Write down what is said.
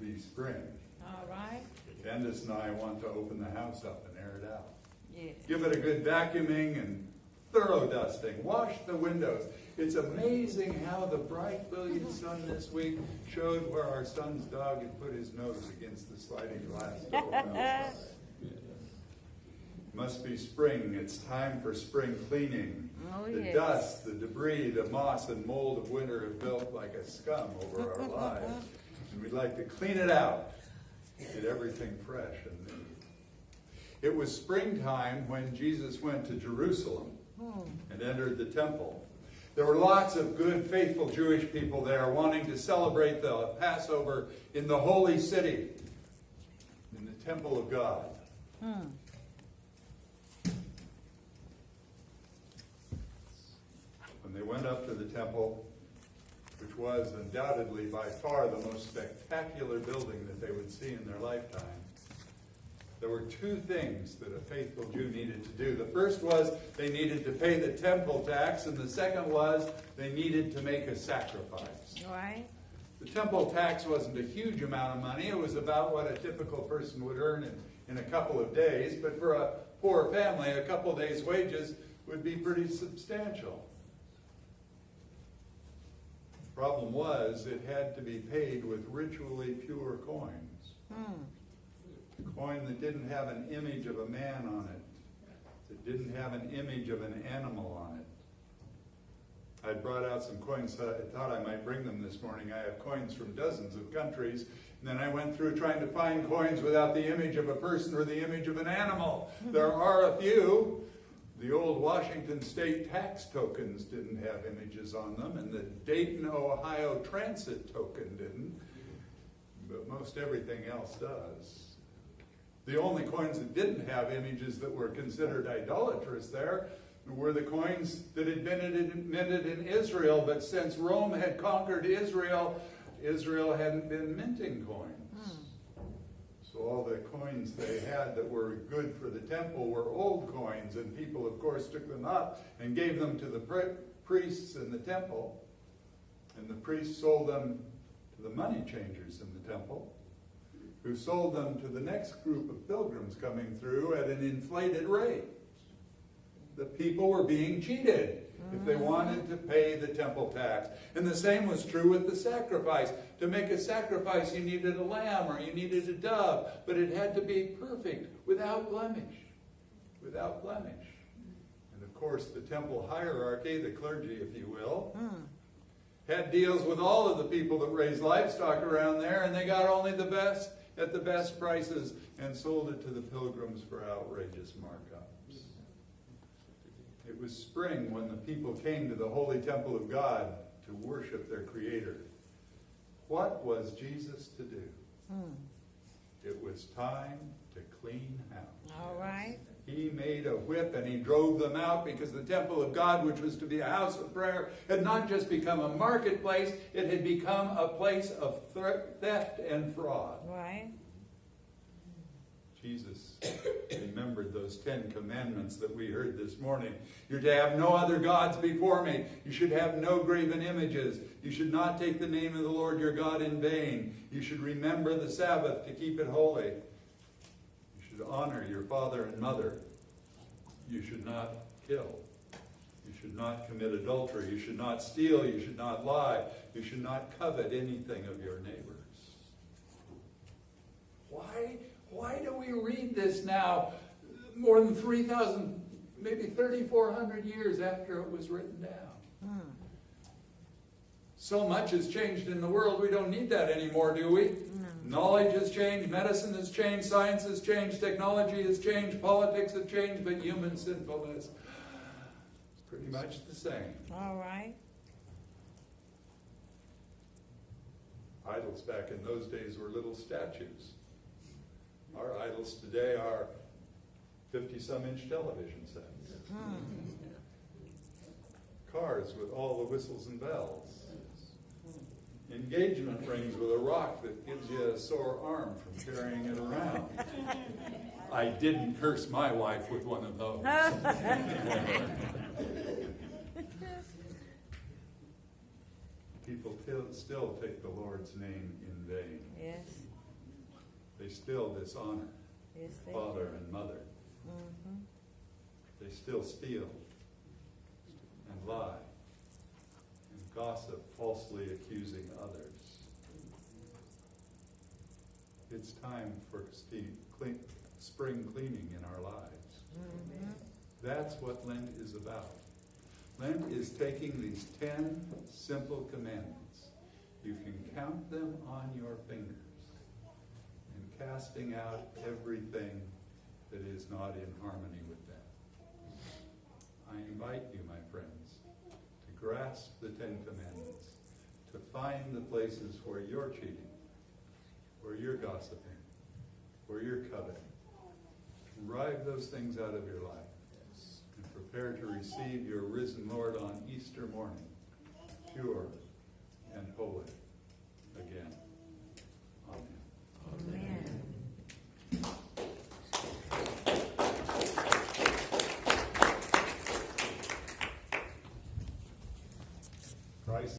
be spring. All right. Candace and I want to open the house up and air it out. Yeah. Give it a good vacuuming and thorough dusting. Wash the windows. It's amazing how the bright, brilliant sun this week showed where our son's dog had put his nose against the sliding glass door. Must be spring. It's time for spring cleaning. Oh, The yes. dust, the debris, the moss and mold of winter have built like a scum over our lives. And we'd like to clean it out. Get everything fresh and new. It was springtime when Jesus went to Jerusalem and entered the temple. There were lots of good, faithful Jewish people there wanting to celebrate the Passover in the holy city, in the temple of God. When they went up to the temple, which was undoubtedly by far the most spectacular building that they would see in their lifetime, there were two things that a faithful Jew needed to do. The first was they needed to pay the temple tax, and the second was they needed to make a sacrifice. All right. The temple tax wasn't a huge amount of money. It was about what a typical person would earn in a couple of days, but for a poor family, a couple of days' wages would be pretty substantial. The problem was it had to be paid with ritually pure coins. A coin that didn't have an image of a man on it, that didn't have an image of an animal on it. I brought out some coins, I thought I might bring them this morning. I have coins from dozens of countries, and then I went through trying to find coins without the image of a person or the image of an animal. There are a few. The old Washington State tax tokens didn't have images on them, and the Dayton, Ohio transit token didn't, but most everything else does. The only coins that didn't have images that were considered idolatrous there were the coins that had been minted in Israel, but since Rome had conquered Israel, Israel hadn't been minting coins. So all the coins they had that were good for the temple were old coins, and people, of course, took them up and gave them to the priests in the temple, and the priests sold them to the money changers in the temple, who sold them to the next group of pilgrims coming through at an inflated rate. The people were being cheated if they wanted to pay the temple tax. And the same was true with the sacrifice. To make a sacrifice, you needed a lamb or you needed a dove, but it had to be perfect, without blemish. Without blemish. And of course, the temple hierarchy, the clergy, if you will, had deals with all of the people that raised livestock around there, and they got only the best at the best prices and sold it to the pilgrims for outrageous markups. It was spring when the people came to the holy temple of God to worship their Creator. What was Jesus to do? It was time to clean house. All right. He made a whip and he drove them out because the temple of God, which was to be a house of prayer, had not just become a marketplace, it had become a place of theft and fraud. Right. Jesus remembered those 10 commandments that we heard this morning. You're to have no other gods before me. You should have no graven images. You should not take the name of the Lord your God in vain. You should remember the Sabbath to keep it holy. You should honor your father and mother. You should not kill. You should not commit adultery. You should not steal. You should not lie. You should not covet anything of your neighbor's. Why do we read this now more than 3,000, maybe 3,400 years after it was written down? So much has changed in the world, we don't need that anymore, do we? Knowledge has changed, medicine has changed, science has changed, technology has changed, politics have changed, but human sinfulness is pretty much the same. All right. Idols back in those days were little statues. Our idols today are 50-some-inch television sets. Cars with all the whistles and bells. Engagement rings with a rock that gives you a sore arm from carrying it around. I didn't curse my wife with one of those. People still take the Lord's name in vain. Yes. they still dishonor Yes, they father do. and mother. Mhm. They still steal and lie and gossip, falsely accusing others. It's time for spring cleaning in our lives. Mhm. That's what Lent is about. Lent is taking these 10 simple commandments. You can count them on your fingers and casting out everything that is not in harmony with them. I invite you, my friends, to grasp the 10 commandments, to find the places where you're cheating, where you're gossiping, where you're coveting. Drive those things out of your life and prepare to receive your risen Lord on Easter morning, pure and holy again. Amen. Amen. Christ